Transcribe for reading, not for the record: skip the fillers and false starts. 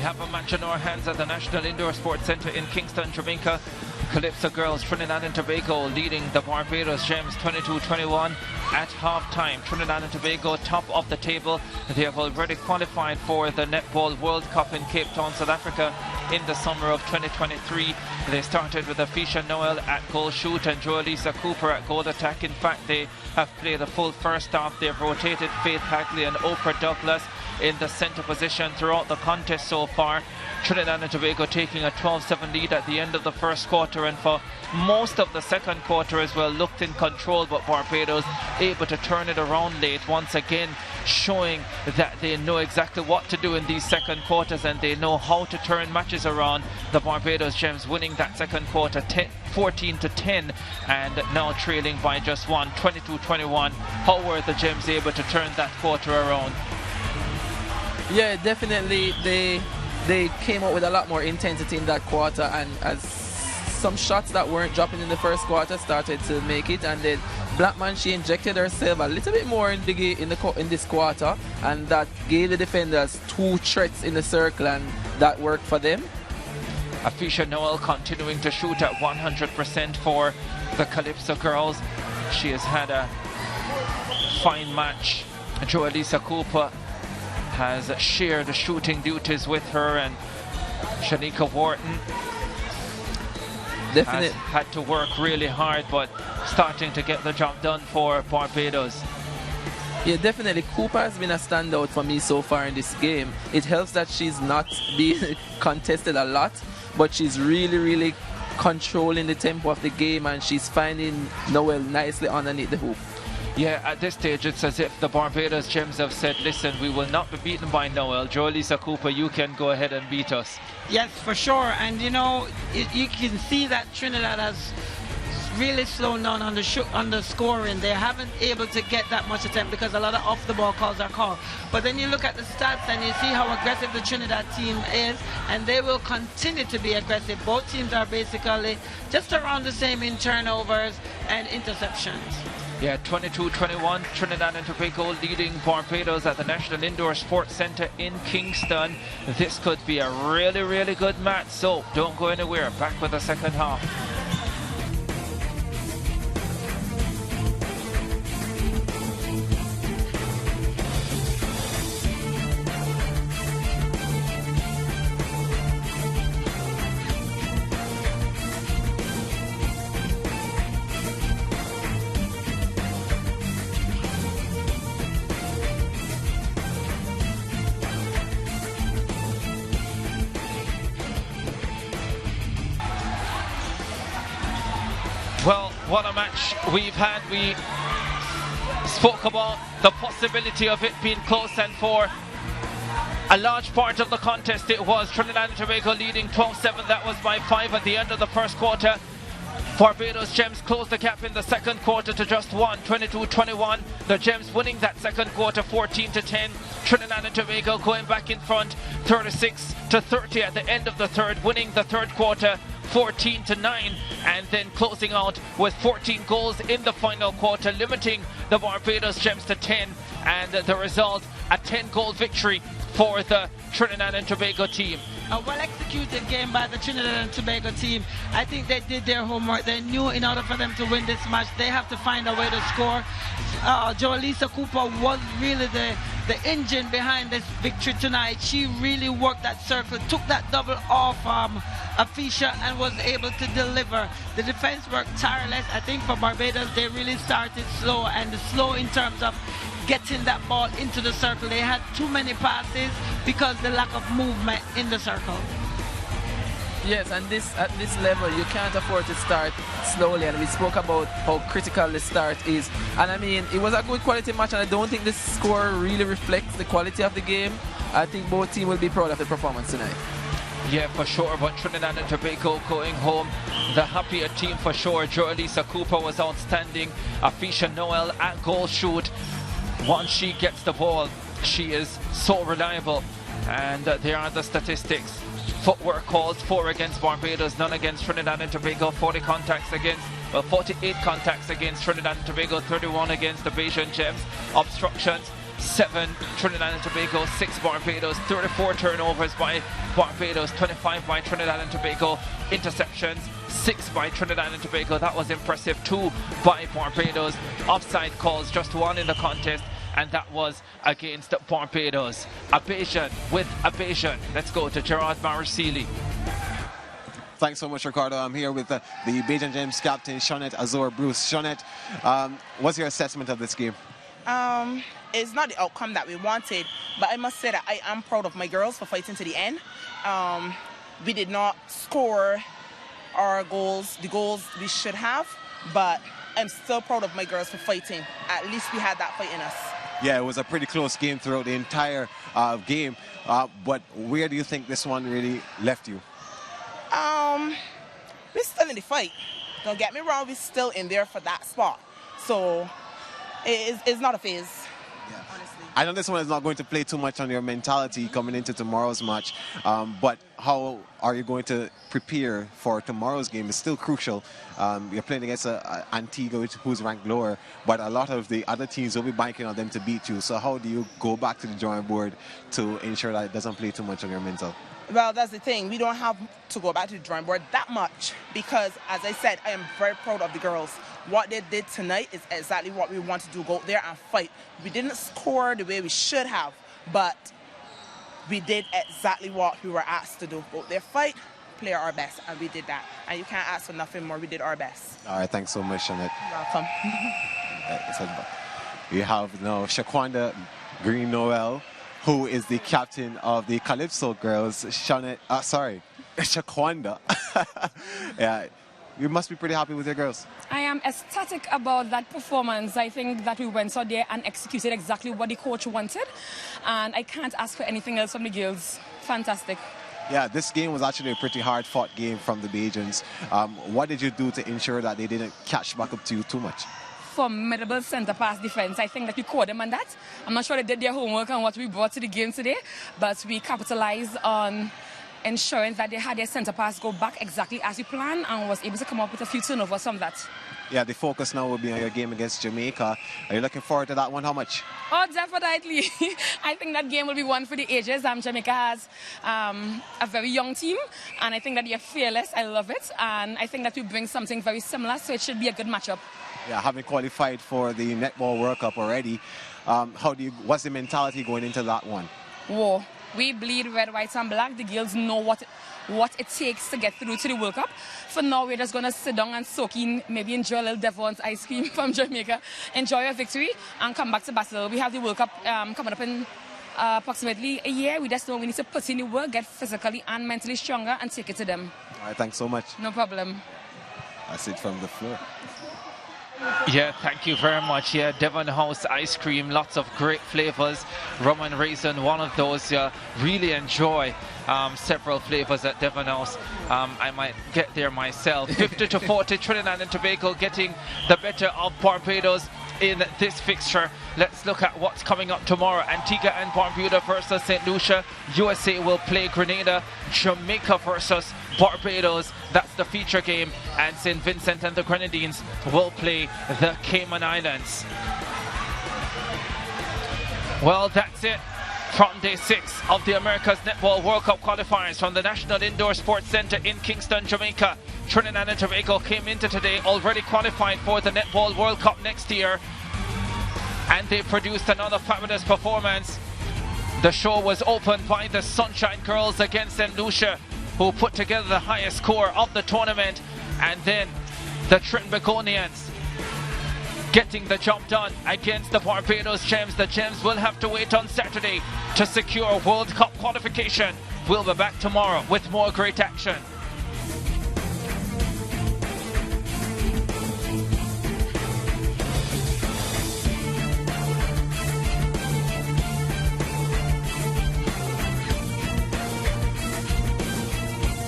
have a match in our hands at the National Indoor Sports Centre in Kingston, Jamaica. Calypso girls, Trinidad and Tobago leading the Barbados Gems 22-21 at half-time. Trinidad and Tobago top of the table. They have already qualified for the Netball World Cup in Cape Town, South Africa in the summer of 2023. They started with Afisha Noel at goal shoot and Joelisa Cooper at goal attack. In fact, they have played a full first half. They've rotated Faith Hagley and Oprah Douglas in the centre position throughout the contest so far. Trinidad and Tobago taking a 12-7 lead at the end of the first quarter, and for most of the second quarter as well looked in control, but Barbados able to turn it around late, once again showing that they know exactly what to do in these second quarters and they know how to turn matches around. The Barbados Gems winning that second quarter 14-10 and now trailing by just one, 22-21. How were the Gems able to turn that quarter around? Yeah, definitely they came out with a lot more intensity in that quarter, and as some shots that weren't dropping in the first quarter started to make it, and then Blackman, she injected herself a little bit more in this quarter, and that gave the defenders two threats in the circle, and that worked for them. Afisha Noel continuing to shoot at 100% for the Calypso girls. She has had a fine match. Joelisa Cooper has shared the shooting duties with her, and Shanika Wharton has had to work really hard, but starting to get the job done for Barbados. Yeah, definitely. Cooper has been a standout for me so far in this game. It helps that she's not being contested a lot, but she's really controlling the tempo of the game, and she's finding Noel nicely underneath the hoop. Yeah, at this stage it's as if the Barbados Gems have said, listen, we will not be beaten by Noel. Joelisa Cooper, you can go ahead and beat us. Yes, for sure. And you know, you can see that Trinidad has really slowed down on the scoring. They haven't able to get that much attempt because a lot of off the ball calls are called. But then you look at the stats and you see how aggressive the Trinidad team is, and they will continue to be aggressive. Both teams are basically just around the same in turnovers and interceptions. Yeah, 22-21, Trinidad and Tobago leading Barbados at the National Indoor Sports Centre in Kingston. This could be a really good match, so don't go anywhere. Back with the second half. Well, what a match we've had. We spoke about the possibility of it being close, and for a large part of the contest it was. Trinidad and Tobago leading 12-7. That was by 5 at the end of the first quarter. Barbados Gems closed the gap in the second quarter to just 1, 22-21. The Gems winning that second quarter 14-10. Trinidad and Tobago going back in front 36-30 at the end of the third, winning the third quarter 14-9, and then closing out with 14 goals in the final quarter, limiting the Barbados Gems to 10, and the result a 10-goal victory for the Trinidad and Tobago team. A well-executed game by the Trinidad and Tobago team. I think they did their homework. They knew in order for them to win this match, they have to find a way to score. Joelisa Cooper was really the engine behind this victory tonight. She really worked that circle, took that double off Afisha, and was able to deliver. The defense worked tireless. I think for Barbados, they really started slow, and slow in terms of getting that ball into the circle. They had too many passes because the lack of movement in the circle. Yes, and at this level you can't afford to start slowly, and we spoke about how critical the start is. And I mean, it was a good quality match, and I don't think this score really reflects the quality of the game. I think both teams will be proud of the performance tonight. Yeah, for sure, but Trinidad and Tobago going home the happier team for sure. Joelisa Cooper was outstanding. Afisha Noel at goal shoot. Once she gets the ball, she is so reliable, and there are the statistics. Footwork calls, 4 against Barbados, none against Trinidad and Tobago. 48 contacts against Trinidad and Tobago, 31 against the Bajan Gems. Obstructions, 7 Trinidad and Tobago, 6 Barbados, 34 turnovers by Barbados, 25 by Trinidad and Tobago, interceptions 6 by Trinidad and Tobago, that was impressive, 2 by Barbados, offside calls just 1 in the contest, and that was against Barbados. Abasion with Abasion. Let's go to Gerard Marasili. Thanks so much, Ricardo. I'm here with the Bajan Gems captain, Shawnette Azor Bruce. Shawnette, what's your assessment of this game? It's not the outcome that we wanted, but I must say that I am proud of my girls for fighting to the end. We did not score our goals, the goals we should have, but I'm still proud of my girls for fighting. At least we had that fight in us. Yeah, it was a pretty close game throughout the entire game, but where do you think this one really left you? We're still in the fight. Don't get me wrong, we're still in there for that spot. So it's not a phase. Yeah. Honestly. I know this one is not going to play too much on your mentality coming into tomorrow's match, but how are you going to prepare for tomorrow's game? It's still crucial. You're playing against Antigua, who's ranked lower, but a lot of the other teams will be banking on them to beat you. So how do you go back to the drawing board to ensure that it doesn't play too much on your mental? Well, that's the thing. We don't have to go back to the drawing board that much because, as I said, I am very proud of the girls. What they did tonight is exactly what we want to do, go out there and fight. We didn't score the way we should have, but we did exactly what we were asked to do. Go out there, fight, play our best, and we did that. And you can't ask for nothing more. We did our best. All right, thanks so much, Shawnette. You're welcome. We have now Shaquanda Green Noel, who is the captain of the Calypso girls. Shaquanda. Yeah, you must be pretty happy with your girls. I am ecstatic about that performance. I think that we went out there and executed exactly what the coach wanted, and I can't ask for anything else from the girls. Fantastic. Yeah, this game was actually a pretty hard-fought game from the Bajans. What did you do to ensure that they didn't catch back up to you too much? Formidable centre pass defense. I think that we caught them on that. I'm not sure they did their homework on what we brought to the game today, but we capitalized on ensuring that they had their centre pass go back exactly as we planned and was able to come up with a few turnovers from that. Yeah, the focus now will be on your game against Jamaica. Are you looking forward to that one? How much? Oh, definitely. I think that game will be one for the ages. Jamaica has a very young team, and I think that they're fearless. I love it, and I think that we bring something very similar, so it should be a good matchup. Yeah, having qualified for the Netball World Cup already, what's the mentality going into that one? Whoa, we bleed red, white, and black. The girls know what it takes to get through to the World Cup. For now, we're just going to sit down and soak in, maybe enjoy a little Devon's ice cream from Jamaica, enjoy a victory, and come back to Basel. We have the World Cup coming up in approximately a year. We just know we need to put in the work, get physically and mentally stronger, and take it to them. All right, thanks so much. No problem. That's it from the floor. Yeah, thank you very much. Yeah, Devon House ice cream, lots of great flavors. Rum and raisin, one of those. Really enjoy several flavors at Devon House. I might get there myself. 50-40, Trinidad and Tobago getting the better of Barbados in this fixture. Let's look at what's coming up tomorrow. Antigua and Barbuda versus St. Lucia. USA will play Grenada. Jamaica versus Barbados. That's the feature game. And St. Vincent and the Grenadines will play the Cayman Islands. Well, that's it from day 6 of the America's Netball World Cup qualifiers from the National Indoor Sports Center in Kingston, Jamaica. Trinidad and Tobago came into today already qualified for the Netball World Cup next year, and they produced another fabulous performance. The show was opened by the Sunshine Girls against St. Lucia, who put together the highest score of the tournament, and then the Trinbagonians getting the job done against the Barbados Gems. The Gems will have to wait on Saturday to secure World Cup qualification. We'll be back tomorrow with more great action.